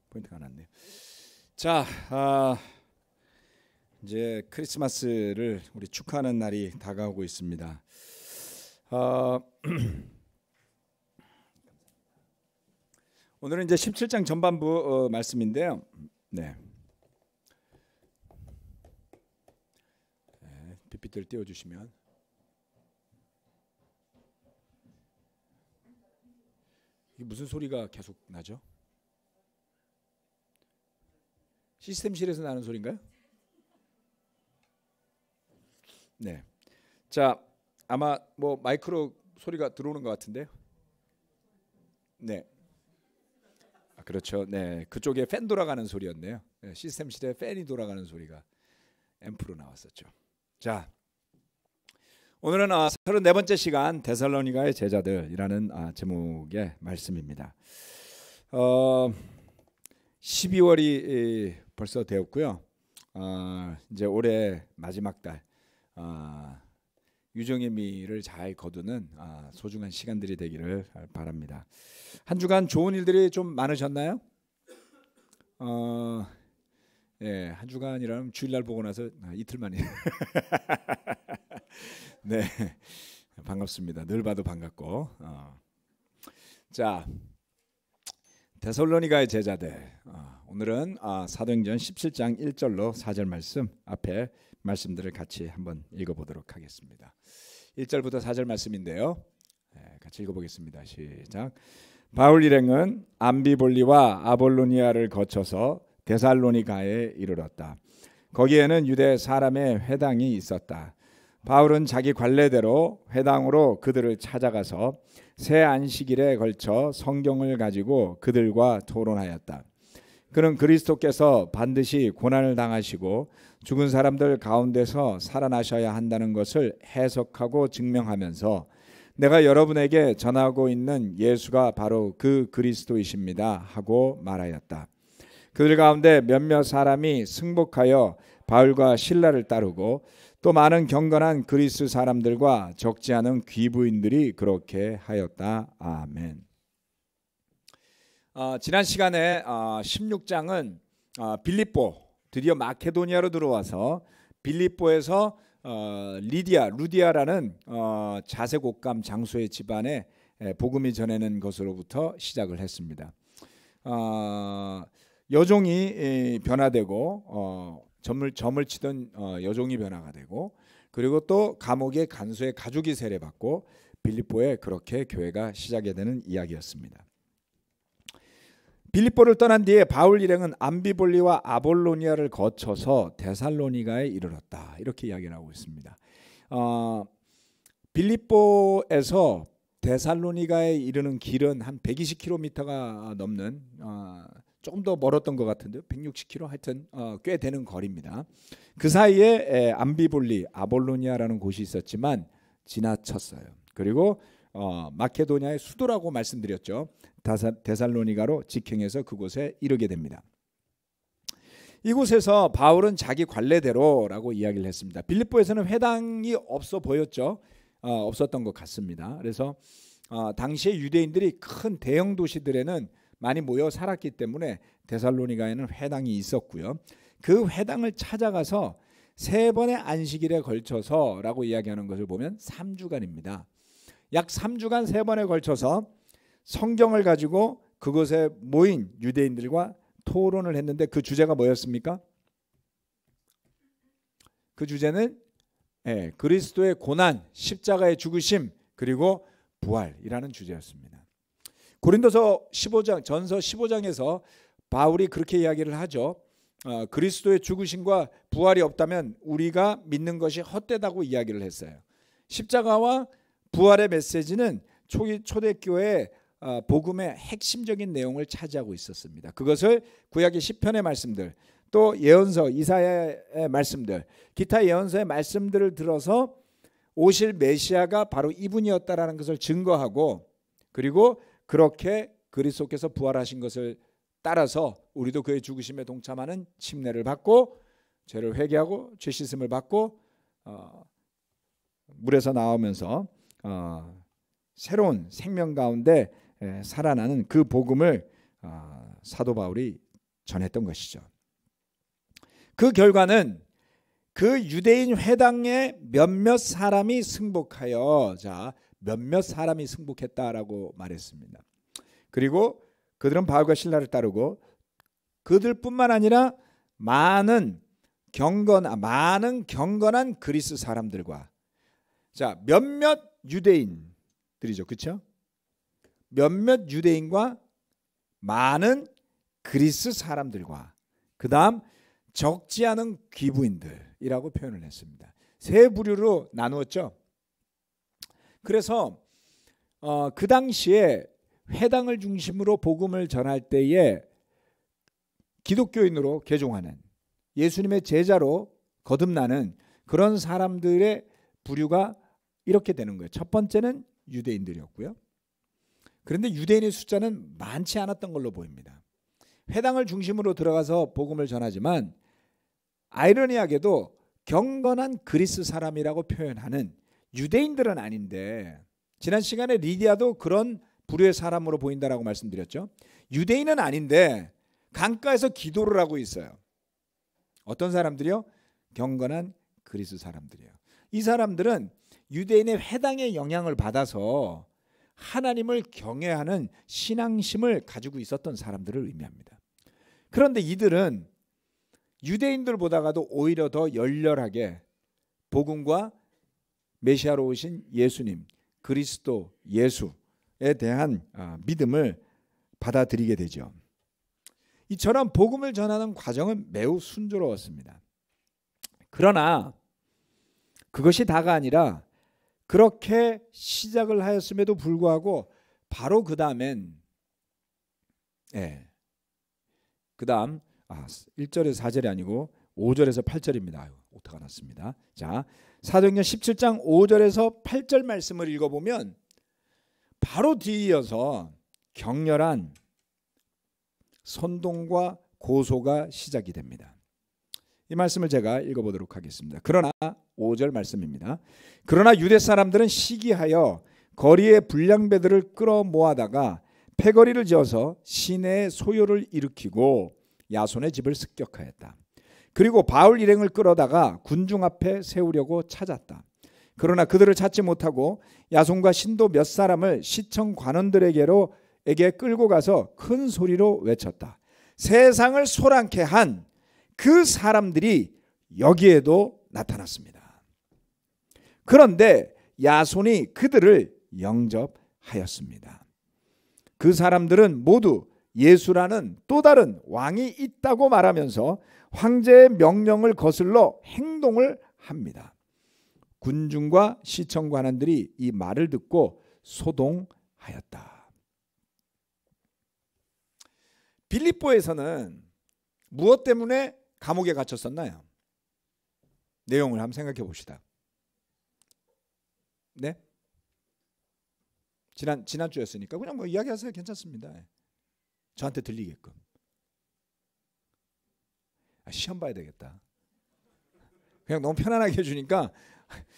포인트가 났네요. 자, 이제 크리스마스를 우리 축하하는 날이 다가오고 있습니다. 오늘은 이제 17장 전반부 말씀인데요. 네. PPT를 띄워주시면. 이게 무슨 소리가 계속 나죠? 시스템실에서 나는 소리인가요? 네. 자, 아마 뭐 마이크로 소리가 들어오는 것 같은데요. 네. 그렇죠. 네, 그쪽에 팬 돌아가는 소리였네요. 네, 시스템실에 팬이 돌아가는 소리가 앰프로 나왔었죠. 자, 오늘은 34번째 시간 데살로니가의 제자들이라는 제목의 말씀입니다. 12월이 벌써 되었고요. 이제 올해 마지막 달 유종의 미를 잘 거두는 소중한 시간들이 되기를 바랍니다. 한 주간 좋은 일들이 좀 많으셨나요? 예, 한 주간이라면 주일날 보고 나서 이틀 만에. 네, 반갑습니다. 늘 봐도 반갑고. 자, 데살로니가의 제자들. 오늘은 사도행전 17장 1절로 4절 말씀 앞에 말씀들을 같이 한번 읽어보도록 하겠습니다. 1절부터 4절 말씀인데요. 같이 읽어보겠습니다. 시작. 바울 일행은 암비볼리와 아볼로니아를 거쳐서 데살로니가에 이르렀다. 거기에는 유대 사람의 회당이 있었다. 바울은 자기 관례대로 회당으로 그들을 찾아가서 새 안식일에 걸쳐 성경을 가지고 그들과 토론하였다. 그는 그리스도께서 반드시 고난을 당하시고 죽은 사람들 가운데서 살아나셔야 한다는 것을 해석하고 증명하면서 내가 여러분에게 전하고 있는 예수가 바로 그 그리스도이십니다 하고 말하였다. 그들 가운데 몇몇 사람이 승복하여 바울과 실라를 따르고 또 많은 경건한 그리스 사람들과 적지 않은 귀부인들이 그렇게 하였다. 아멘. 지난 시간에 16장은 빌립보, 드디어 마케도니아로 들어와서 빌립보에서 루디아라는 자색옥감 장소의 집안에 복음이 전해는 것으로부터 시작을 했습니다. 여종이 변화되고 점을 치던 여종이 변화가 되고 그리고 또 감옥의 간소의 가죽이 세례받고 빌립보에 그렇게 교회가 시작이 되는 이야기였습니다. 빌립보를 떠난 뒤에 바울 일행은 암비볼리와 아볼로니아를 거쳐서 데살로니가에 이르렀다. 이렇게 이야기를 하고 있습니다. 빌립보에서 데살로니가에 이르는 길은 한 120km가 넘는 조금 더 멀었던 것 같은데요. 160km 하여튼 꽤 되는 거리입니다. 그 사이에 암비볼리, 아볼로니아라는 곳이 있었지만 지나쳤어요. 그리고 마케도니아의 수도라고 말씀드렸죠. 데살로니가로 직행해서 그곳에 이르게 됩니다. 이곳에서 바울은 자기 관례대로라고 이야기를 했습니다. 빌립보에서는 회당이 없어 보였죠. 없었던 것 같습니다. 그래서 당시에 유대인들이 큰 대형 도시들에는 많이 모여 살았기 때문에 데살로니가에는 회당이 있었고요. 그 회당을 찾아가서 세 번의 안식일에 걸쳐서라고 이야기하는 것을 보면 3주간입니다. 약 3주간 세 번에 걸쳐서 성경을 가지고 그곳에 모인 유대인들과 토론을 했는데 그 주제가 뭐였습니까? 그 주제는 그리스도의 고난, 십자가의 죽으심 그리고 부활이라는 주제였습니다. 고린도서 15장, 전서 15장에서 바울이 그렇게 이야기를 하죠. 그리스도의 죽으심과 부활이 없다면 우리가 믿는 것이 헛되다고 이야기를 했어요. 십자가와 부활의 메시지는 초대교회의 복음의 핵심적인 내용을 차지하고 있었습니다. 그것을 구약의 시편의 말씀들, 또 예언서 이사야의 말씀들, 기타 예언서의 말씀들을 들어서 오실 메시아가 바로 이분이었다라는 것을 증거하고 그리고 그렇게 그리스도께서 부활하신 것을 따라서 우리도 그의 죽으심에 동참하는 침례를 받고 죄를 회개하고 죄 씻음을 받고 물에서 나오면서 새로운 생명 가운데 살아나는 그 복음을 사도 바울이 전했던 것이죠. 그 결과는 그 유대인 회당의 몇몇 사람이 승복하여, 자, 몇몇 사람이 승복했다라고 말했습니다. 그리고 그들은 바울과 실라를 따르고 그들뿐만 아니라 많은 경건한 그리스 사람들과, 자, 몇몇 유대인들이죠, 그렇죠? 몇몇 유대인과 많은 그리스 사람들과, 그 다음 적지 않은 귀부인들이라고 표현을 했습니다. 세 부류로 나누었죠. 그래서 그 당시에 회당을 중심으로 복음을 전할 때에 기독교인으로 개종하는, 예수님의 제자로 거듭나는 그런 사람들의 부류가 이렇게 되는 거예요. 첫 번째는 유대인들이었고요. 그런데 유대인의 숫자는 많지 않았던 걸로 보입니다. 회당을 중심으로 들어가서 복음을 전하지만 아이러니하게도 경건한 그리스 사람이라고 표현하는 유대인들은 아닌데, 지난 시간에 리디아도 그런 부류의 사람으로 보인다라고 말씀드렸죠. 유대인은 아닌데 강가에서 기도를 하고 있어요. 어떤 사람들이요? 경건한 그리스 사람들이에요. 이 사람들은 유대인의 회당의 영향을 받아서 하나님을 경외하는 신앙심을 가지고 있었던 사람들을 의미합니다. 그런데 이들은 유대인들보다도 오히려 더 열렬하게 복음과 메시아로 오신 예수님, 그리스도 예수에 대한 믿음을 받아들이게 되죠. 이처럼 복음을 전하는 과정은 매우 순조로웠습니다. 그러나 그것이 다가 아니라 그렇게 시작을 하였음에도 불구하고 바로 그 다음엔 그 다음 1절에서 4절이 아니고 5절에서 8절입니다. 오타가 났습니다. 자, 사도행전 17장 5절에서 8절 말씀을 읽어보면 바로 뒤이어서 격렬한 선동과 고소가 시작이 됩니다. 이 말씀을 제가 읽어보도록 하겠습니다. 그러나 5절 말씀입니다. 그러나 유대 사람들은 시기하여 거리의 불량배들을 끌어모아다가 패거리를 지어서 시내의 소요를 일으키고 야손의 집을 습격하였다. 그리고 바울 일행을 끌어다가 군중 앞에 세우려고 찾았다. 그러나 그들을 찾지 못하고 야손과 신도 몇 사람을 시청 관원들에게로 끌고 가서 큰 소리로 외쳤다. 세상을 소란케 한 그 사람들이 여기에도 나타났습니다. 그런데 야손이 그들을 영접하였습니다. 그 사람들은 모두 예수라는 또 다른 왕이 있다고 말하면서 황제의 명령을 거슬러 행동을 합니다. 군중과 시청 관원들이 이 말을 듣고 소동하였다. 빌립보에서는 무엇 때문에 감옥에 갇혔었나요? 내용을 한번 생각해 봅시다. 네? 지난주였으니까 그냥 뭐 이야기하세요. 괜찮습니다. 저한테 들리게끔. 시험 봐야 되겠다. 그냥 너무 편안하게 해주니까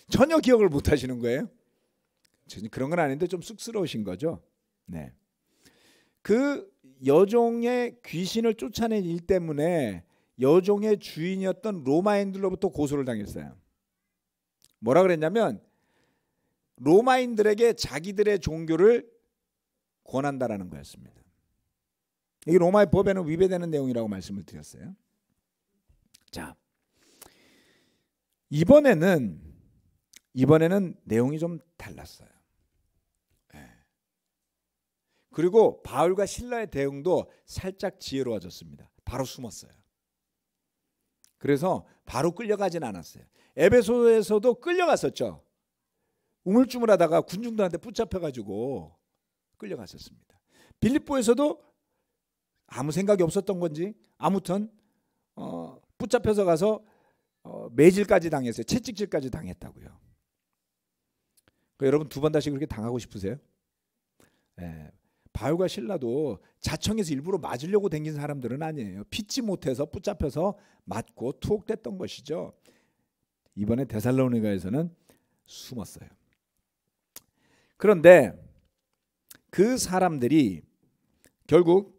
전혀 기억을 못 하시는 거예요. 그런 건 아닌데 좀 쑥스러우신 거죠. 네. 그 여종의 귀신을 쫓아낸 일 때문에 여종의 주인이었던 로마인들로부터 고소를 당했어요. 뭐라 그랬냐면 로마인들에게 자기들의 종교를 권한다라는 거였습니다. 이게 로마의 법에는 위배되는 내용이라고 말씀을 드렸어요. 자, 이번에는 내용이 좀 달랐어요. 그리고 바울과 실라의 대응도 살짝 지혜로워졌습니다. 바로 숨었어요. 그래서 바로 끌려가진 않았어요. 에베소에서도 끌려갔었죠. 우물쭈물하다가 군중들한테 붙잡혀가지고 끌려갔었습니다. 빌립보에서도 아무 생각이 없었던 건지 아무튼 붙잡혀서 가서 매질까지 당했어요. 채찍질까지 당했다고요. 여러분 두 번 다시 그렇게 당하고 싶으세요? 네. 바울과 실라도 자청에서 일부러 맞으려고 댕긴 사람들은 아니에요. 피치 못해서 붙잡혀서 맞고 투옥됐던 것이죠. 이번에 데살로니가에서는 숨었어요. 그런데 그 사람들이 결국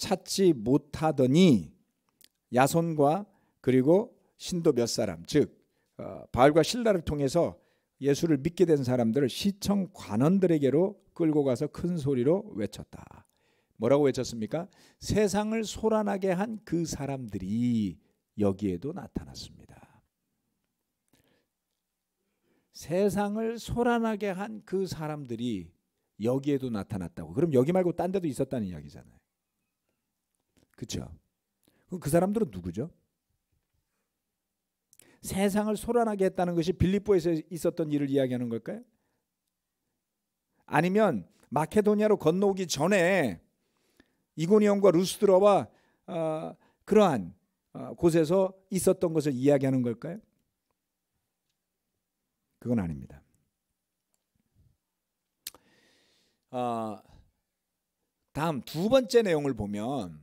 찾지 못하더니 야손과 그리고 신도 몇 사람, 즉 바울과 실라를 통해서 예수를 믿게 된 사람들을 시청 관원들에게로 끌고 가서 큰 소리로 외쳤다. 뭐라고 외쳤습니까? 세상을 소란하게 한 그 사람들이 여기에도 나타났습니다. 세상을 소란하게 한 그 사람들이 여기에도 나타났다고. 그럼 여기 말고 딴 데도 있었다는 이야기잖아요. 그렇죠? 그럼 그 사람들은 누구죠? 세상을 소란하게 했다는 것이 빌립보에서 있었던 일을 이야기하는 걸까요? 아니면 마케도니아로 건너오기 전에 이고니온과 루스드라와 그러한 곳에서 있었던 것을 이야기하는 걸까요? 그건 아닙니다. 다음 두 번째 내용을 보면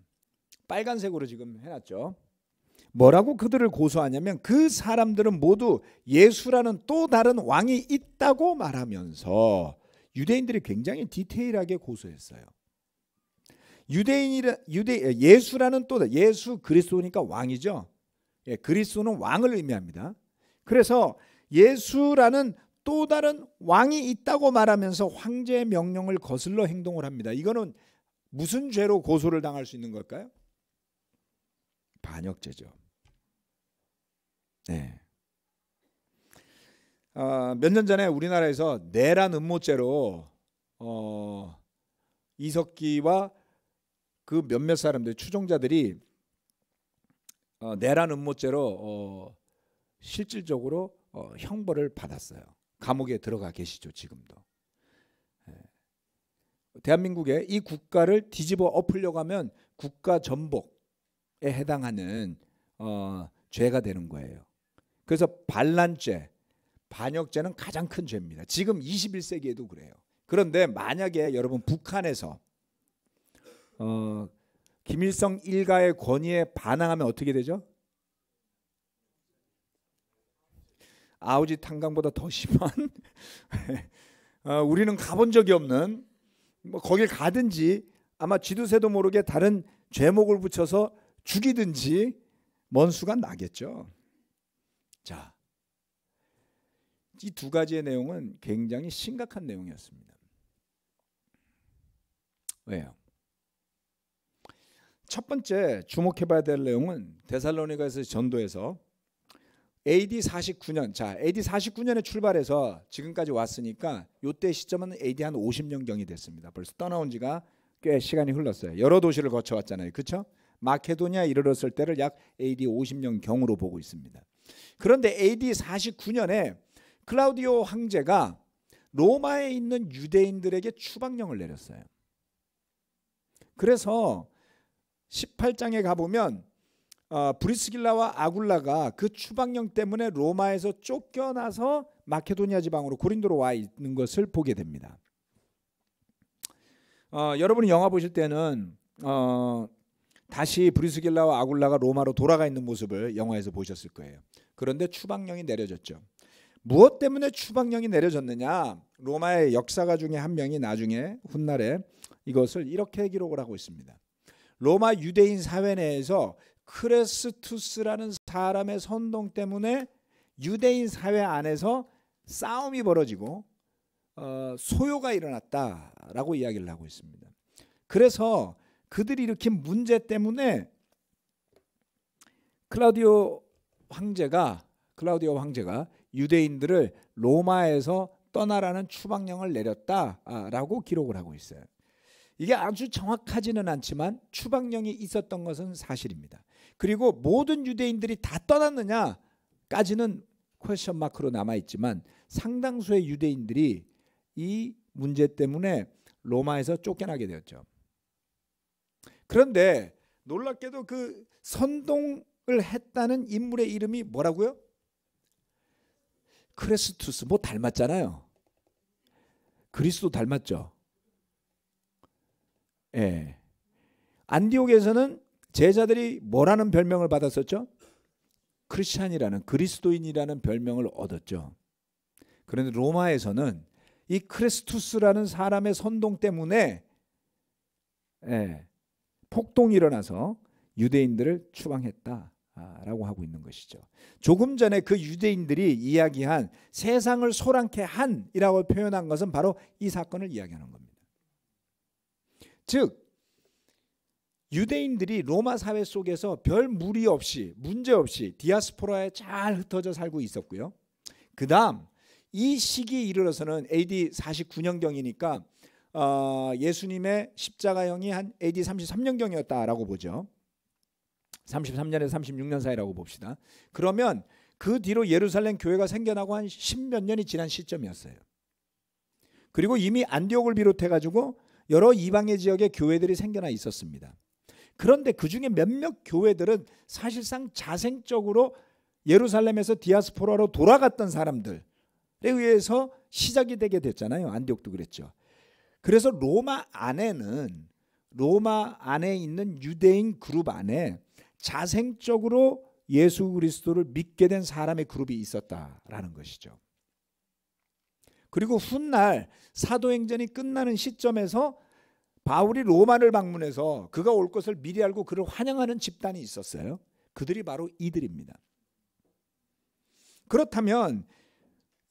빨간색으로 지금 해놨죠. 뭐라고 그들을 고소하냐면 그 사람들은 모두 예수라는 또 다른 왕이 있다고 말하면서 유대인들이 굉장히 디테일하게 고소했어요. 예수라는 또 예수 그리스도니까 왕이죠. 예, 그리스도는 왕을 의미합니다. 그래서 예수라는 또 다른 왕이 있다고 말하면서 황제의 명령을 거슬러 행동을 합니다. 이거는 무슨 죄로 고소를 당할 수 있는 걸까요? 반역죄죠. 네. 몇 년 전에 우리나라에서 내란 음모죄로 이석기와 그 몇몇 사람들 추종자들이 내란 음모죄로 실질적으로 형벌을 받았어요. 감옥에 들어가 계시죠, 지금도. 대한민국에 이 국가를 뒤집어 엎으려고 하면 국가 전복에 해당하는 죄가 되는 거예요. 그래서 반란죄, 반역죄는 가장 큰 죄입니다. 지금 21세기에도 그래요. 그런데 만약에 여러분 북한에서 김일성 일가의 권위에 반항하면 어떻게 되죠? 아우지 탄강보다 더 심한 우리는 가본 적이 없는 뭐 거길 가든지 아마 쥐도새도 모르게 다른 죄목을 붙여서 죽이든지 먼 수가 나겠죠. 자, 이 두 가지의 내용은 굉장히 심각한 내용이었습니다. 왜요? 첫 번째 주목해봐야 될 내용은 데살로니가에서 전도에서 AD 49년, 자 AD 49년에 출발해서 지금까지 왔으니까 이때 시점은 AD 한 50년경이 됐습니다. 벌써 떠나온 지가 꽤 시간이 흘렀어요. 여러 도시를 거쳐왔잖아요. 그렇죠? 마케도니아에 이르렀을 때를 약 AD 50년경으로 보고 있습니다. 그런데 AD 49년에 클라우디오 황제가 로마에 있는 유대인들에게 추방령을 내렸어요. 그래서 18장에 가보면 브리스길라와 아굴라가 그 추방령 때문에 로마에서 쫓겨나서 마케도니아 지방으로 고린도로 와 있는 것을 보게 됩니다. 여러분이 영화 보실 때는 다시 브리스길라와 아굴라가 로마로 돌아가 있는 모습을 영화에서 보셨을 거예요. 그런데 추방령이 내려졌죠. 무엇 때문에 추방령이 내려졌느냐? 로마의 역사가 중에 한 명이 나중에 훗날에 이것을 이렇게 기록을 하고 있습니다. 로마 유대인 사회 내에서 크레스투스라는 사람의 선동 때문에 유대인 사회 안에서 싸움이 벌어지고 소요가 일어났다라고 이야기를 하고 있습니다. 그래서 그들이 일으킨 문제 때문에 클라우디오 황제가 유대인들을 로마에서 떠나라는 추방령을 내렸다라고 기록을 하고 있어요. 이게 아주 정확하지는 않지만 추방령이 있었던 것은 사실입니다. 그리고 모든 유대인들이 다 떠났느냐까지는 퀘스천 마크로 남아있지만 상당수의 유대인들이 이 문제 때문에 로마에서 쫓겨나게 되었죠. 그런데 놀랍게도 그 선동을 했다는 인물의 이름이 뭐라고요? 크레스투스. 뭐 닮았잖아요. 그리스도 닮았죠. 예. 안디옥에서는 제자들이 뭐라는 별명을 받았었죠? 크리스찬이라는, 그리스도인이라는 별명을 얻었죠. 그런데 로마에서는 이 크레스투스라는 사람의 선동 때문에 폭동이 일어나서 유대인들을 추방했다라고 하고 있는 것이죠. 조금 전에 그 유대인들이 이야기한 세상을 소란케 한이라고 표현한 것은 바로 이 사건을 이야기하는 겁니다. 즉 유대인들이 로마 사회 속에서 별 무리 없이 문제 없이 디아스포라에 잘 흩어져 살고 있었고요. 그 다음 이 시기에 이르러서는 AD 49년경이니까 예수님의 십자가형이 한 AD 33년경이었다라고 보죠. 33년에서 36년 사이라고 봅시다. 그러면 그 뒤로 예루살렘 교회가 생겨나고 한 10몇 년이 지난 시점이었어요. 그리고 이미 안디옥을 비롯해 가지고 여러 이방의 지역에 교회들이 생겨나 있었습니다. 그런데 그 중에 몇몇 교회들은 사실상 자생적으로 예루살렘에서 디아스포라로 돌아갔던 사람들에 의해서 시작이 되게 됐잖아요. 안디옥도 그랬죠. 그래서 로마 안에 있는 유대인 그룹 안에 자생적으로 예수 그리스도를 믿게 된 사람의 그룹이 있었다라는 것이죠. 그리고 훗날 사도행전이 끝나는 시점에서 바울이 로마를 방문해서 그가 올 것을 미리 알고 그를 환영하는 집단이 있었어요. 그들이 바로 이들입니다. 그렇다면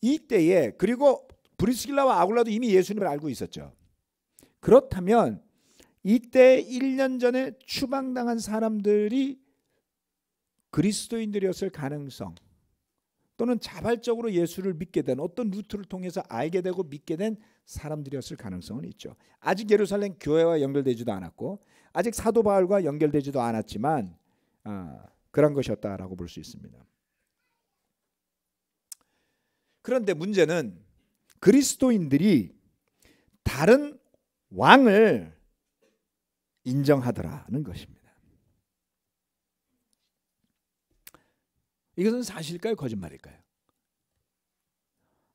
이때에 그리고 브리스길라와 아굴라도 이미 예수님을 알고 있었죠. 그렇다면 이때 1년 전에 추방당한 사람들이 그리스도인들이었을 가능성 또는 자발적으로 예수를 믿게 된 어떤 루트를 통해서 알게 되고 믿게 된 사람들이었을 가능성은 있죠. 아직 예루살렘 교회와 연결되지도 않았고 아직 사도 바울과 연결되지도 않았지만 그런 것이었다라고 볼 수 있습니다. 그런데 문제는 그리스도인들이 다른 왕을 인정하더라는 것입니다. 이것은 사실일까요? 거짓말일까요?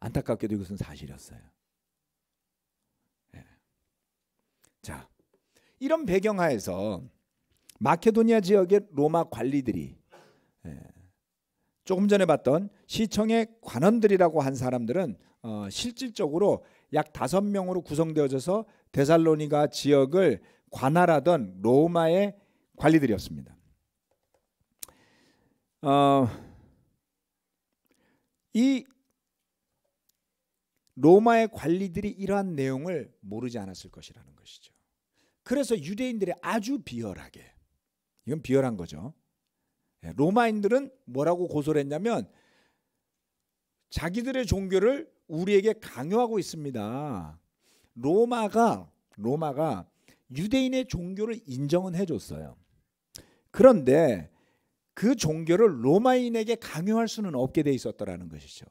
안타깝게도 이것은 사실이었어요. 네. 자, 이런 배경하에서 마케도니아 지역의 로마 관리들이 조금 전에 봤던 시청의 관원들이라고 한 사람들은 실질적으로 약 5명으로 구성되어져서 데살로니가 지역을 관할하던 로마의 관리들이었습니다. 이 로마의 관리들이 이러한 내용을 모르지 않았을 것이라는 것이죠. 그래서 유대인들이 아주 비열하게, 이건 비열한 거죠. 로마인들은 뭐라고 고소를 했냐면 자기들의 종교를 우리에게 강요하고 있습니다. 로마가 유대인의 종교를 인정은 해줬어요. 그런데 그 종교를 로마인에게 강요할 수는 없게 돼 있었더라는 것이죠.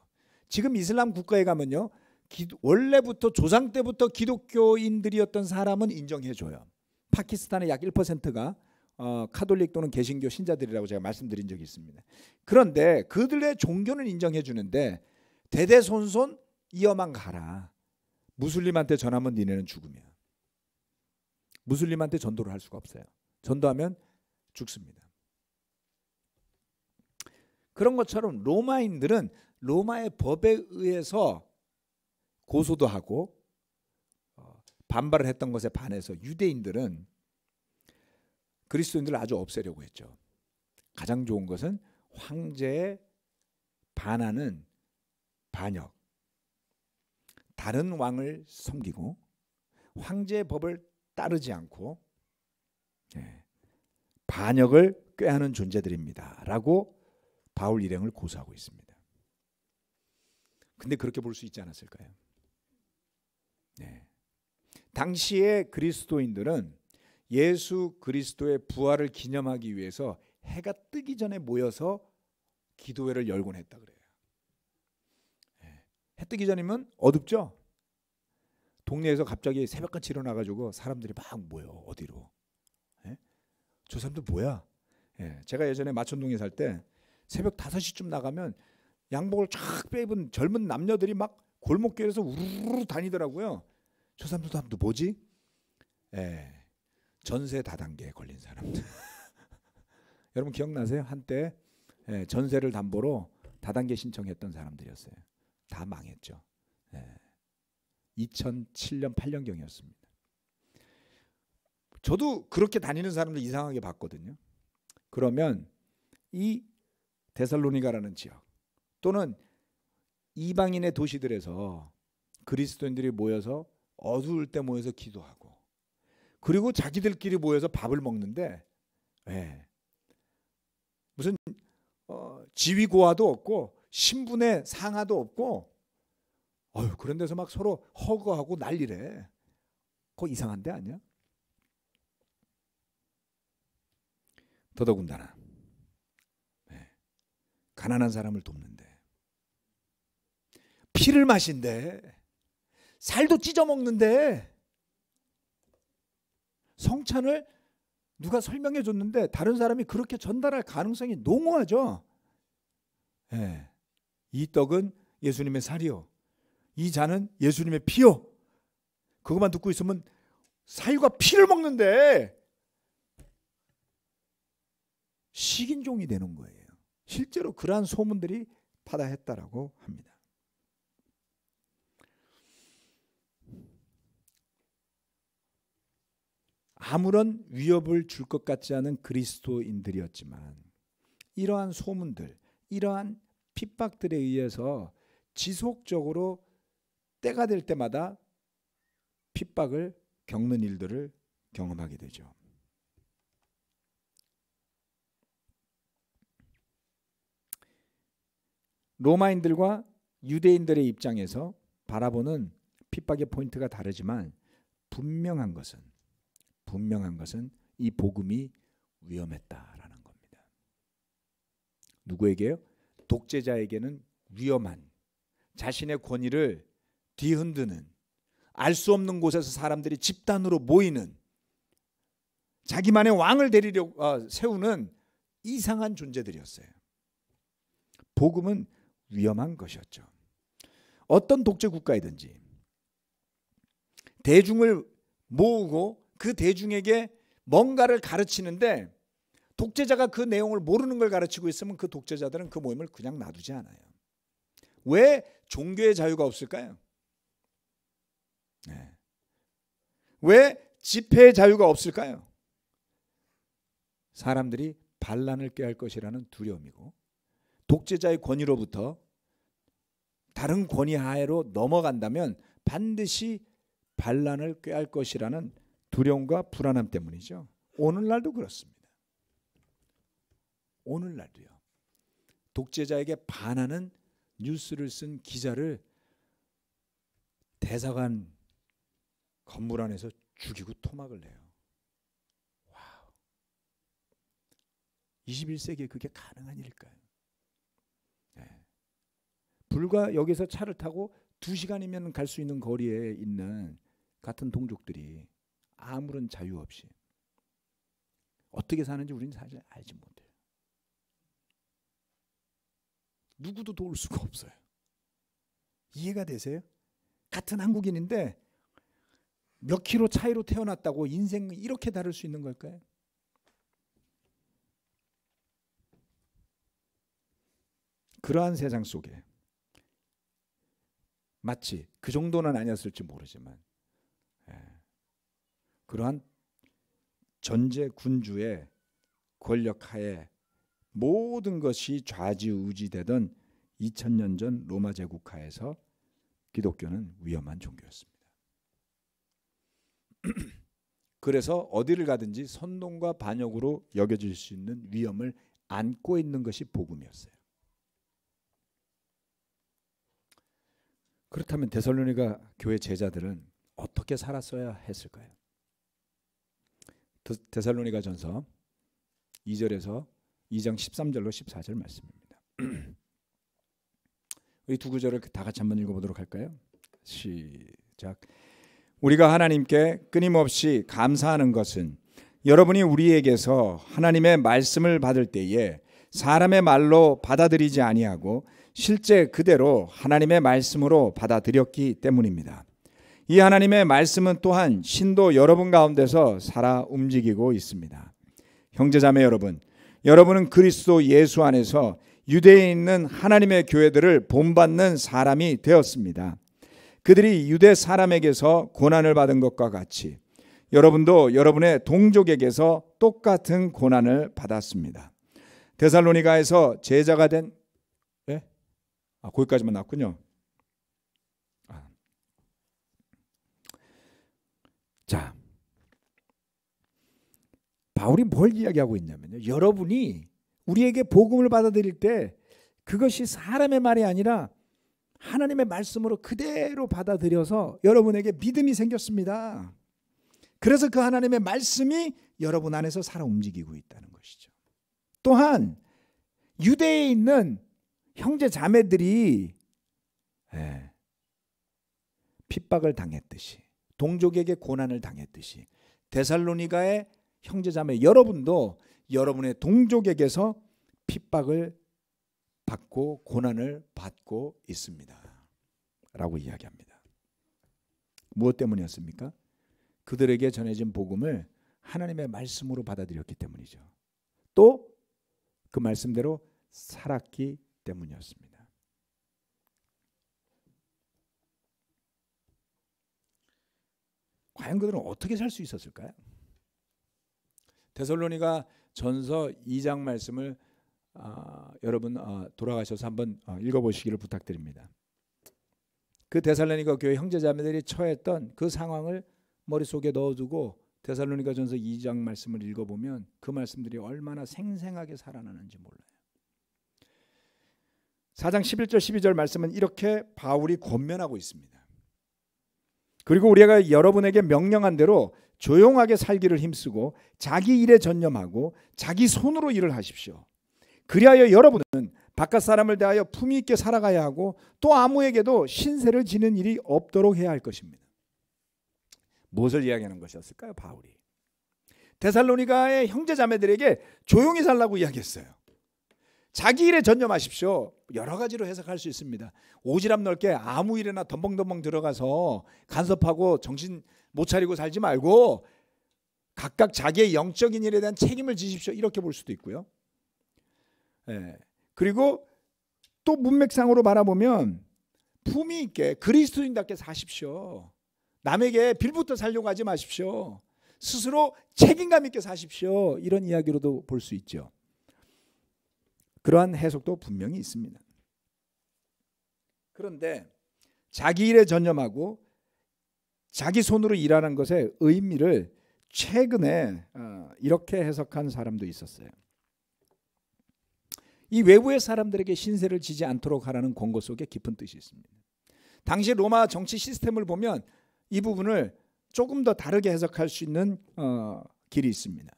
지금 이슬람 국가에 가면요, 원래부터 조상 때부터 기독교인들이었던 사람은 인정해줘요. 파키스탄의 약 1%가 카톨릭 또는 개신교 신자들이라고 제가 말씀드린 적이 있습니다. 그런데 그들의 종교는 인정해 주는데 대대손손 이어만 가라. 무슬림한테 전하면 니네는 죽음이야. 무슬림한테 전도를 할 수가 없어요. 전도하면 죽습니다. 그런 것처럼 로마인들은 로마의 법에 의해서 고소도 하고 반발을 했던 것에 반해서 유대인들은 그리스도인들을 아주 없애려고 했죠. 가장 좋은 것은 황제에 반하는 반역, 다른 왕을 섬기고 황제의 법을 따르지 않고 반역을 꾀하는 존재들입니다 라고 바울 일행을 고소하고 있습니다. 근데 그렇게 볼 수 있지 않았을까요? 네. 당시에 그리스도인들은 예수 그리스도의 부활을 기념하기 위해서 해가 뜨기 전에 모여서 기도회를 열곤 했다 그래요. 해 뜨기 전이면 어둡죠. 동네에서 갑자기 새벽같이 일어나가지고 사람들이 막 모여. 어디로? 저 사람들 뭐야? 제가 예전에 마천동에 살 때 새벽 5시쯤 나가면 양복을 쫙 빼입은 젊은 남녀들이 막 골목길에서 우르르 다니더라고요. 저 사람들도 뭐지? 전세 다단계에 걸린 사람들. 여러분 기억나세요? 한때 전세를 담보로 다단계 신청했던 사람들이었어요. 다 망했죠. 2007년 8년경이었습니다. 저도 그렇게 다니는 사람들 이상하게 봤거든요. 그러면 이 데살로니가라는 지역 또는 이방인의 도시들에서 그리스도인들이 모여서 어두울 때 모여서 기도하고, 그리고 자기들끼리 모여서 밥을 먹는데 무슨 지위고하도 없고 신분의 상하도 없고 그런 데서 막 서로 허거하고 난리래. 그거 이상한 데 아니야? 더더군다나 가난한 사람을 돕는데, 피를 마신대, 살도 찢어 먹는데, 성찬을 누가 설명해 줬는데 다른 사람이 그렇게 전달할 가능성이 농후하죠. 이 떡은 예수님의 살이요, 이 잔은 예수님의 피요. 그것만 듣고 있으면 살과 피를 먹는데 식인종이 되는 거예요. 실제로 그러한 소문들이 파다했다라고 합니다. 아무런 위협을 줄 것 같지 않은 그리스도인들이었지만 이러한 소문들, 이러한 핍박들에 의해서 지속적으로 때가 될 때마다 핍박을 겪는 일들을 경험하게 되죠. 로마인들과 유대인들의 입장에서 바라보는 핍박의 포인트가 다르지만 분명한 것은 이 복음이 위험했다라는 겁니다. 누구에게요? 독재자에게는 위험한, 자신의 권위를 뒤흔드는, 알 수 없는 곳에서 사람들이 집단으로 모이는, 자기만의 왕을 세우는 이상한 존재들이었어요. 복음은 위험한 것이었죠. 어떤 독재 국가이든지 대중을 모으고 그 대중에게 뭔가를 가르치는데 독재자가 그 내용을 모르는 걸 가르치고 있으면 그 독재자들은 그 모임을 그냥 놔두지 않아요. 왜 종교의 자유가 없을까요? 왜 집회의 자유가 없을까요? 사람들이 반란을 꾀할 것이라는 두려움이고, 독재자의 권위로부터 다른 권위 하에로 넘어간다면 반드시 반란을 꾀할 것이라는 두려움과 불안함 때문이죠. 오늘날도 그렇습니다. 오늘날도요. 독재자에게 반하는 뉴스를 쓴 기자를 대사관 건물 안에서 죽이고 토막을 내요. 와우. 21세기에 그게 가능한 일일까요? 불과 여기서 차를 타고 2시간이면 갈 수 있는 거리에 있는 같은 동족들이 아무런 자유 없이 어떻게 사는지 우리는 사실 알지 못해요. 누구도 도울 수가 없어요. 이해가 되세요? 같은 한국인인데 몇 킬로 차이로 태어났다고 인생이 이렇게 다를 수 있는 걸까요? 그러한 세상 속에 마치 그 정도는 아니었을지 모르지만 그러한 전제 군주의 권력하에 모든 것이 좌지우지되던 2000년 전 로마 제국하에서 기독교는 위험한 종교였습니다. 그래서 어디를 가든지 선동과 반역으로 여겨질 수 있는 위험을 안고 있는 것이 복음이었어요. 그렇다면 데살로니가 교회 제자들은 어떻게 살았어야 했을까요? 데살로니가 전서 2절에서 2장 13절로 14절 말씀입니다. 이 두 구절을 다 같이 한번 읽어보도록 할까요? 시작. 우리가 하나님께 끊임없이 감사하는 것은 여러분이 우리에게서 하나님의 말씀을 받을 때에 사람의 말로 받아들이지 아니하고 실제 그대로 하나님의 말씀으로 받아들였기 때문입니다. 이 하나님의 말씀은 또한 신도 여러분 가운데서 살아 움직이고 있습니다. 형제자매 여러분, 여러분은 그리스도 예수 안에서 유대에 있는 하나님의 교회들을 본받는 사람이 되었습니다. 그들이 유대 사람에게서 고난을 받은 것과 같이 여러분도 여러분의 동족에게서 똑같은 고난을 받았습니다. 데살로니가에서 제자가 된 거기까지만 나왔군요. 자, 바울이 뭘 이야기하고 있냐면요, 여러분이 우리에게 복음을 받아들일 때 그것이 사람의 말이 아니라 하나님의 말씀으로 그대로 받아들여서 여러분에게 믿음이 생겼습니다. 그래서 그 하나님의 말씀이 여러분 안에서 살아 움직이고 있다는 것이죠. 또한 유대에 있는 형제 자매들이 핍박을 당했듯이, 동족에게 고난을 당했듯이 데살로니가의 형제 자매 여러분도 여러분의 동족에게서 핍박을 받고 고난을 받고 있습니다 라고 이야기합니다. 무엇 때문이었습니까? 그들에게 전해진 복음을 하나님의 말씀으로 받아들였기 때문이죠. 또 그 말씀대로 살았기 때문이었습니다. 과연 그들은 어떻게 살 수 있었을까요? 데살로니가 전서 2장 말씀을 여러분 돌아가셔서 한번 읽어보시기를 부탁드립니다. 그 데살로니가 교회 형제자매들이 처했던 그 상황을 머릿속에 넣어두고 데살로니가 전서 2장 말씀을 읽어보면 그 말씀들이 얼마나 생생하게 살아나는지 몰라요. 4장 11절 12절 말씀은 이렇게 바울이 권면하고 있습니다. 그리고 우리가 여러분에게 명령한 대로 조용하게 살기를 힘쓰고 자기 일에 전념하고 자기 손으로 일을 하십시오. 그리하여 여러분은 바깥 사람을 대하여 품위 있게 살아가야 하고 또 아무에게도 신세를 지는 일이 없도록 해야 할 것입니다. 무엇을 이야기하는 것이었을까요? 바울이 데살로니가의 형제자매들에게 조용히 살라고 이야기했어요. 자기 일에 전념하십시오. 여러 가지로 해석할 수 있습니다. 오지랖 넓게 아무 일에나 덤벙덤벙 들어가서 간섭하고 정신 못 차리고 살지 말고 각각 자기의 영적인 일에 대한 책임을 지십시오. 이렇게 볼 수도 있고요. 그리고 또 문맥상으로 바라보면 품위 있게 그리스도인답게 사십시오. 남에게 빌부터 살려고 하지 마십시오. 스스로 책임감 있게 사십시오. 이런 이야기로도 볼 수 있죠. 그러한 해석도 분명히 있습니다. 그런데 자기 일에 전념하고 자기 손으로 일하는 것의 의미를 최근에 이렇게 해석한 사람도 있었어요. 이 외부의 사람들에게 신세를 지지 않도록 하라는 권고 속에 깊은 뜻이 있습니다. 당시 로마 정치 시스템을 보면 이 부분을 조금 더 다르게 해석할 수 있는 길이 있습니다.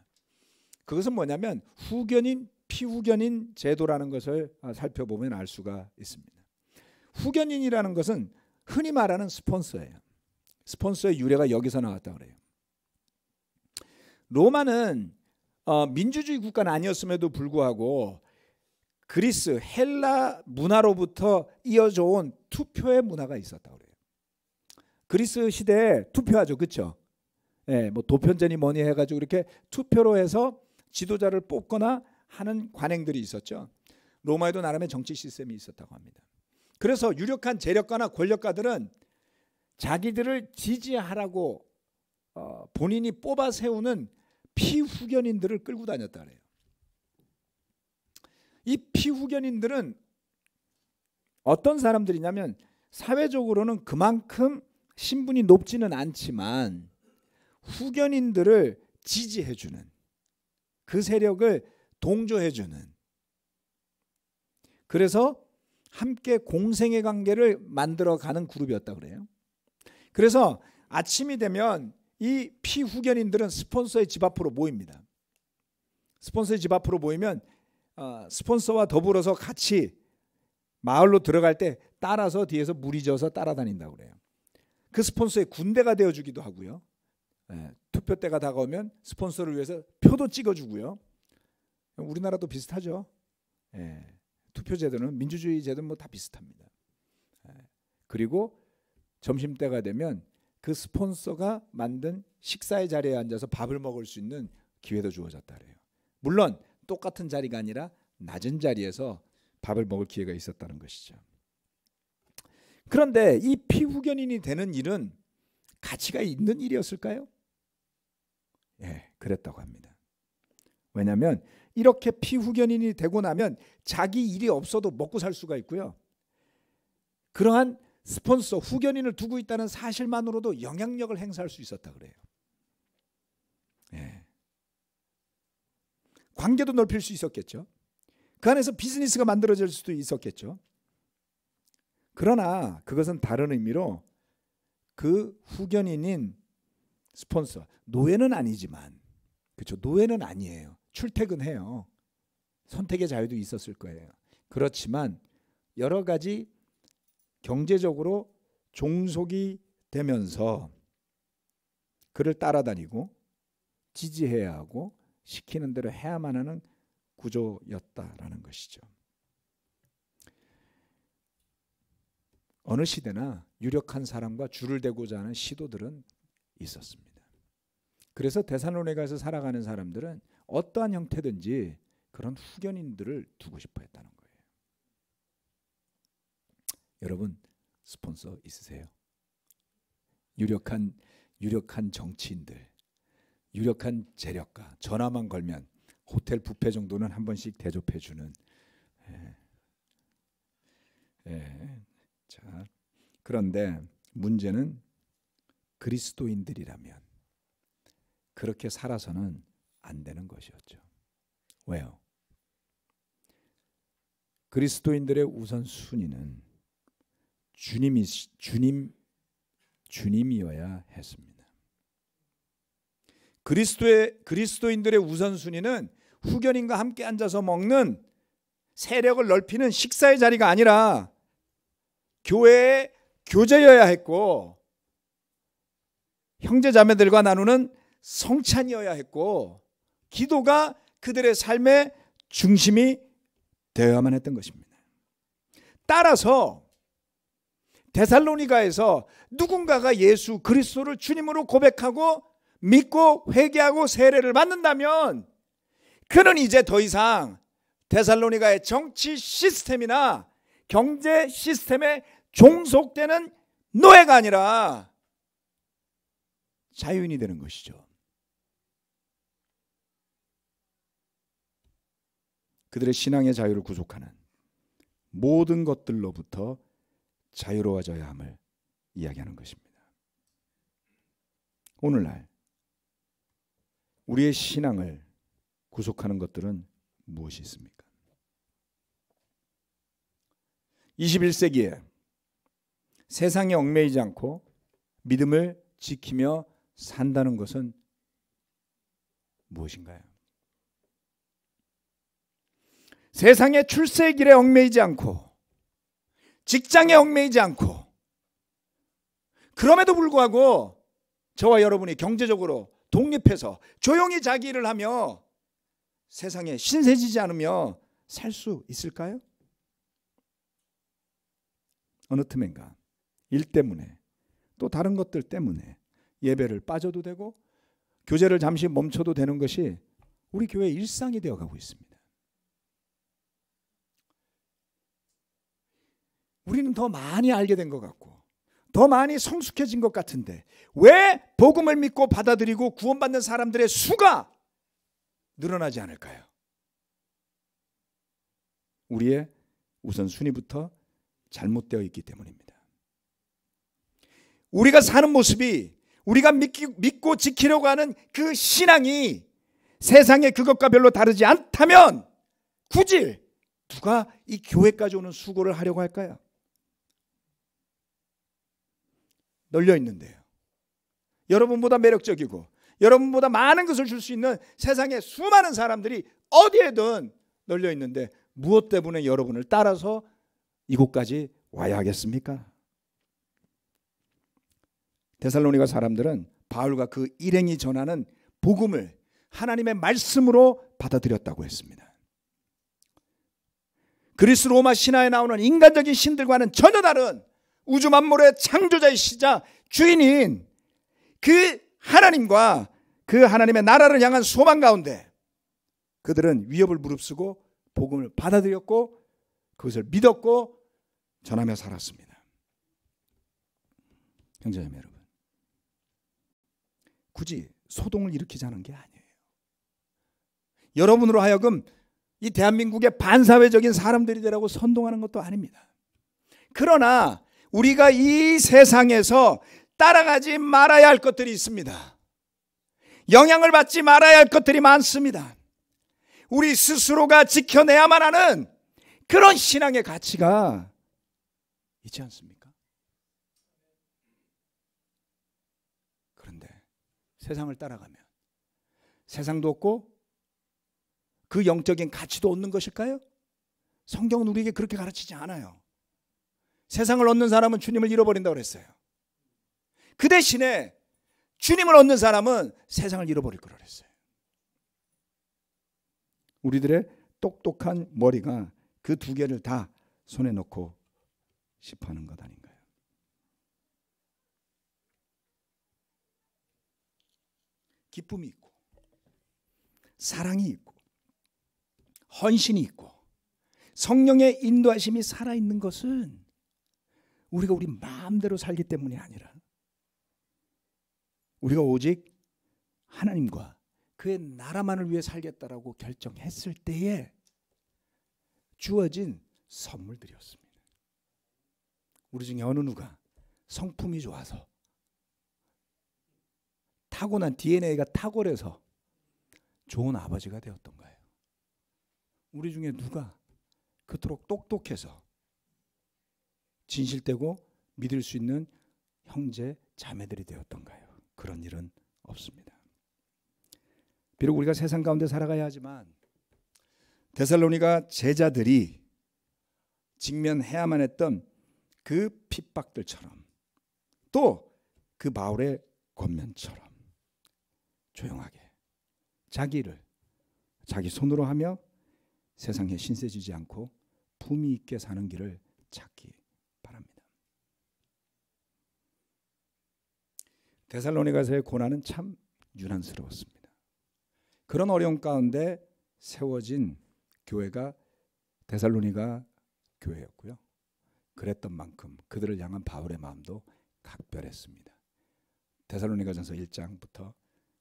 그것은 뭐냐면 후견인, 피후견인 제도라는 것을 살펴보면 알 수가 있습니다. 후견인이라는 것은 흔히 말하는 스폰서예요. 스폰서의 유래가 여기서 나왔다고 그래요. 로마는 민주주의 국가는 아니었음에도 불구하고 그리스, 헬라 문화로부터 이어져 온 투표의 문화가 있었다고 그래요. 그리스 시대에 투표하죠, 그렇죠? 뭐 도편제니 뭐니 해가지고 이렇게 투표로 해서 지도자를 뽑거나 하는 관행들이 있었죠. 로마에도 나름의 정치 시스템이 있었다고 합니다. 그래서 유력한 재력가나 권력가들은 자기들을 지지하라고 본인이 뽑아 세우는 피후견인들을 끌고 다녔다 그래요. 이 피후견인들은 어떤 사람들이냐면 사회적으로는 그만큼 신분이 높지는 않지만 후견인들을 지지해주는, 그 세력을 동조해주는, 그래서 함께 공생의 관계를 만들어가는 그룹이었다 그래요. 그래서 아침이 되면 이 피후견인들은 스폰서의 집 앞으로 모입니다. 스폰서의 집 앞으로 모이면 스폰서와 더불어서 같이 마을로 들어갈 때 따라서 뒤에서 무리 져서 따라다닌다고 그래요. 그 스폰서의 군대가 되어주기도 하고요. 투표 때가 다가오면 스폰서를 위해서 표도 찍어주고요. 우리나라도 비슷하죠. 투표 제도는, 민주주의 제도는 뭐 다 비슷합니다. 그리고 점심때가 되면 그 스폰서가 만든 식사의 자리에 앉아서 밥을 먹을 수 있는 기회도 주어졌다 그래요. 물론 똑같은 자리가 아니라 낮은 자리에서 밥을 먹을 기회가 있었다는 것이죠. 그런데 이 피후견인이 되는 일은 가치가 있는 일이었을까요? 그랬다고 합니다. 왜냐하면 이렇게 피후견인이 되고 나면 자기 일이 없어도 먹고 살 수가 있고요. 그러한 스폰서, 후견인을 두고 있다는 사실만으로도 영향력을 행사할 수 있었다 그래요. 관계도 넓힐 수 있었겠죠. 그 안에서 비즈니스가 만들어질 수도 있었겠죠. 그러나 그것은 다른 의미로 그 후견인인 스폰서, 노예는 아니지만, 그렇죠. 노예는 아니에요. 출퇴근해요. 선택의 자유도 있었을 거예요. 그렇지만 여러 가지 경제적으로 종속이 되면서 그를 따라다니고 지지해야 하고 시키는 대로 해야만 하는 구조였다라는 것이죠. 어느 시대나 유력한 사람과 줄을 대고자 하는 시도들은 있었습니다. 그래서 데살로니가에서 살아가는 사람들은 어떠한 형태든지 그런 후견인들을 두고 싶어 했다는 거예요. 여러분, 스폰서 있으세요? 유력한 정치인들, 유력한 재력가, 전화만 걸면 호텔 뷔페 정도는 한 번씩 대접해 주는. 자, 그런데 문제는 그리스도인들이라면 그렇게 살아서는 안 되는 것이었죠. 왜요? 그리스도인들의 우선 순위는 주님이어야 했습니다. 그리스도인들의 우선 순위는 후견인과 함께 앉아서 먹는 세력을 넓히는 식사의 자리가 아니라 교회의 교제여야 했고, 형제자매들과 나누는 성찬이어야 했고, 기도가 그들의 삶의 중심이 되어야만 했던 것입니다. 따라서 데살로니가에서 누군가가 예수 그리스도를 주님으로 고백하고 믿고 회개하고 세례를 받는다면 그는 이제 더 이상 데살로니가의 정치 시스템이나 경제 시스템에 종속되는 노예가 아니라 자유인이 되는 것이죠. 그들의 신앙의 자유를 구속하는 모든 것들로부터 자유로워져야 함을 이야기하는 것입니다. 오늘날 우리의 신앙을 구속하는 것들은 무엇이 있습니까? 21세기에 세상에 얽매이지 않고 믿음을 지키며 산다는 것은 무엇인가요? 세상의 출세의 길에 얽매이지 않고 직장에 얽매이지 않고, 그럼에도 불구하고 저와 여러분이 경제적으로 독립해서 조용히 자기 일을 하며 세상에 신세지지 않으며 살 수 있을까요? 어느 틈엔가 일 때문에 또 다른 것들 때문에 예배를 빠져도 되고 교제를 잠시 멈춰도 되는 것이 우리 교회의 일상이 되어가고 있습니다. 우리는 더 많이 알게 된 것 같고 더 많이 성숙해진 것 같은데 왜 복음을 믿고 받아들이고 구원받는 사람들의 수가 늘어나지 않을까요? 우리의 우선순위부터 잘못되어 있기 때문입니다. 우리가 사는 모습이 우리가 믿고 지키려고 하는 그 신앙이 세상의 그것과 별로 다르지 않다면 굳이 누가 이 교회까지 오는 수고를 하려고 할까요? 널려 있는데요. 여러분보다 매력적이고 여러분보다 많은 것을 줄 수 있는 세상에 수많은 사람들이 어디에든 널려 있는데 무엇 때문에 여러분을 따라서 이곳까지 와야 하겠습니까? 데살로니가 사람들은 바울과 그 일행이 전하는 복음을 하나님의 말씀으로 받아들였다고 했습니다. 그리스 로마 신화에 나오는 인간적인 신들과는 전혀 다른 우주 만물의 창조자이시자 주인인 그 하나님과 그 하나님의 나라를 향한 소망 가운데 그들은 위협을 무릅쓰고 복음을 받아들였고 그것을 믿었고 전하며 살았습니다. 형제자매 여러분, 굳이 소동을 일으키자는 게 아니에요. 여러분으로 하여금 이 대한민국의 반사회적인 사람들이 되라고 선동하는 것도 아닙니다. 그러나 우리가 이 세상에서 따라가지 말아야 할 것들이 있습니다. 영향을 받지 말아야 할 것들이 많습니다. 우리 스스로가 지켜내야만 하는 그런 신앙의 가치가 있지 않습니까? 그런데 세상을 따라가면 세상도 없고 그 영적인 가치도 얻는 것일까요? 성경은 우리에게 그렇게 가르치지 않아요. 세상을 얻는 사람은 주님을 잃어버린다고 그랬어요. 그 대신에 주님을 얻는 사람은 세상을 잃어버릴 거라고 그랬어요. 우리들의 똑똑한 머리가 그 두 개를 다 손에 넣고 싶어 하는 것 아닌가요? 기쁨이 있고 사랑이 있고 헌신이 있고 성령의 인도하심이 살아있는 것은 우리가 우리 마음대로 살기 때문이 아니라 우리가 오직 하나님과 그의 나라만을 위해 살겠다라고 결정했을 때에 주어진 선물들이었습니다. 우리 중에 어느 누가 성품이 좋아서 타고난 DNA가 탁월해서 좋은 아버지가 되었던가요? 우리 중에 누가 그토록 똑똑해서 진실되고 믿을 수 있는 형제 자매들이 되었던가요? 그런 일은 없습니다. 비록 우리가 세상 가운데 살아가야 하지만 데살로니가 제자들이 직면해야만 했던 그 핍박들처럼 또 그 바울의 권면처럼 조용하게 자기 손으로 하며 세상에 신세지지 않고 품위 있게 사는 길을 찾기 바랍니다. 데살로니가서의 고난은 참 유난스러웠습니다. 그런 어려움 가운데 세워진 교회가 데살로니가 교회였고요. 그랬던 만큼 그들을 향한 바울의 마음도 각별했습니다. 데살로니가전서 1장부터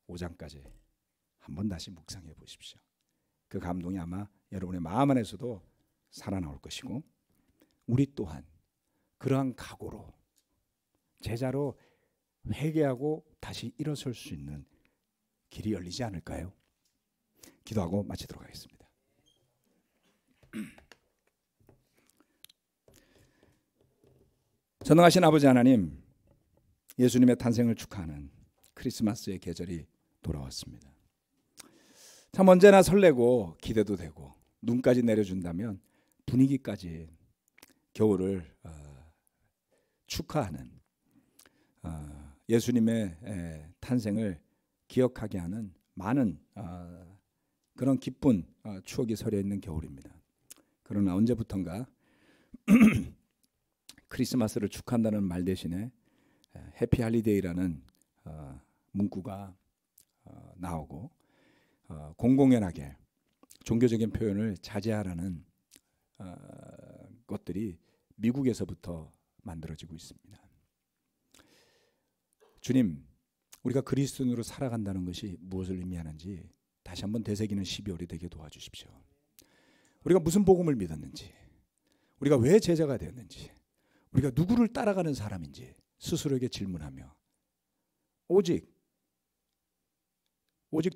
5장까지 한번 다시 묵상해 보십시오. 그 감동이 아마 여러분의 마음 안에서도 살아나올 것이고 우리 또한 그러한 각오로 제자로 회개하고 다시 일어설 수 있는 길이 열리지 않을까요? 기도하고 마치도록 하겠습니다. 전능하신 아버지 하나님, 예수님의 탄생을 축하하는 크리스마스의 계절이 돌아왔습니다. 참 언제나 설레고 기대도 되고 눈까지 내려준다면 분위기까지 겨울을 축하하는 예수님의 탄생을 기억하게 하는 많은 그런 기쁜 추억이 서려 있는 겨울입니다. 그러나 언제부턴가 크리스마스를 축하한다는 말 대신에 해피 할리데이라는 문구가 나오고 공공연하게 종교적인 표현을 자제하라는 것들이 미국에서부터 만들어지고 있습니다. 주님, 우리가 그리스도인으로 살아간다는 것이 무엇을 의미하는지 다시 한번 되새기는 12월이 되게 도와주십시오. 우리가 무슨 복음을 믿었는지, 우리가 왜 제자가 되었는지, 우리가 누구를 따라가는 사람인지 스스로에게 질문하며 오직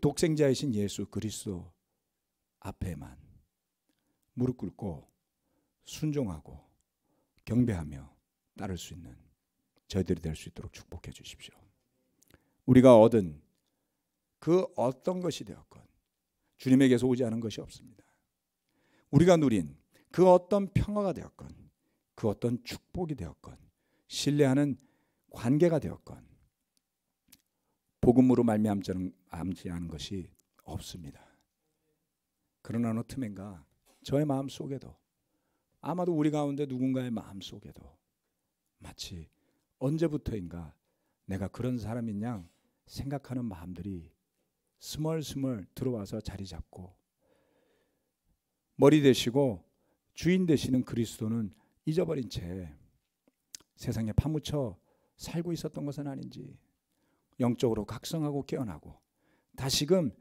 독생자이신 예수 그리스도 앞에만 무릎 꿇고 순종하고 경배하며 따를 수 있는 저희들이 될 수 있도록 축복해 주십시오. 우리가 얻은 그 어떤 것이 되었건 주님에게서 오지 않은 것이 없습니다. 우리가 누린 그 어떤 평화가 되었건 그 어떤 축복이 되었건 신뢰하는 관계가 되었건 복음으로 말미암지 않은 것이 없습니다. 그러나 어느 틈엔가 저의 마음속에도 아마도 우리 가운데 누군가의 마음속에도 마치 언제부터인가 내가 그런 사람인 양 생각하는 마음들이 스멀스멀 들어와서 자리 잡고 머리 되시고 주인 되시는 그리스도는 잊어버린 채 세상에 파묻혀 살고 있었던 것은 아닌지 영적으로 각성하고 깨어나고 다시금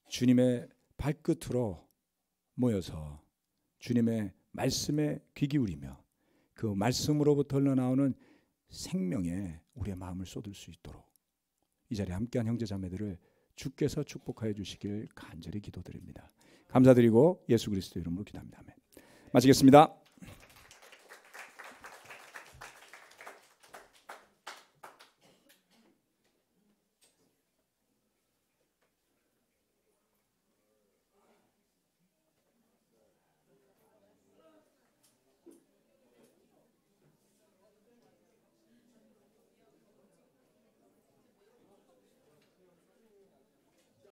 주님의 발끝으로 모여서 주님의 말씀에 귀 기울이며 그 말씀으로부터 흘러나오는 생명에 우리의 마음을 쏟을 수 있도록 이 자리에 함께한 형제자매들을 주께서 축복하여 주시길 간절히 기도드립니다. 감사드리고 예수 그리스도 이름으로 기도합니다. 아멘. 마치겠습니다.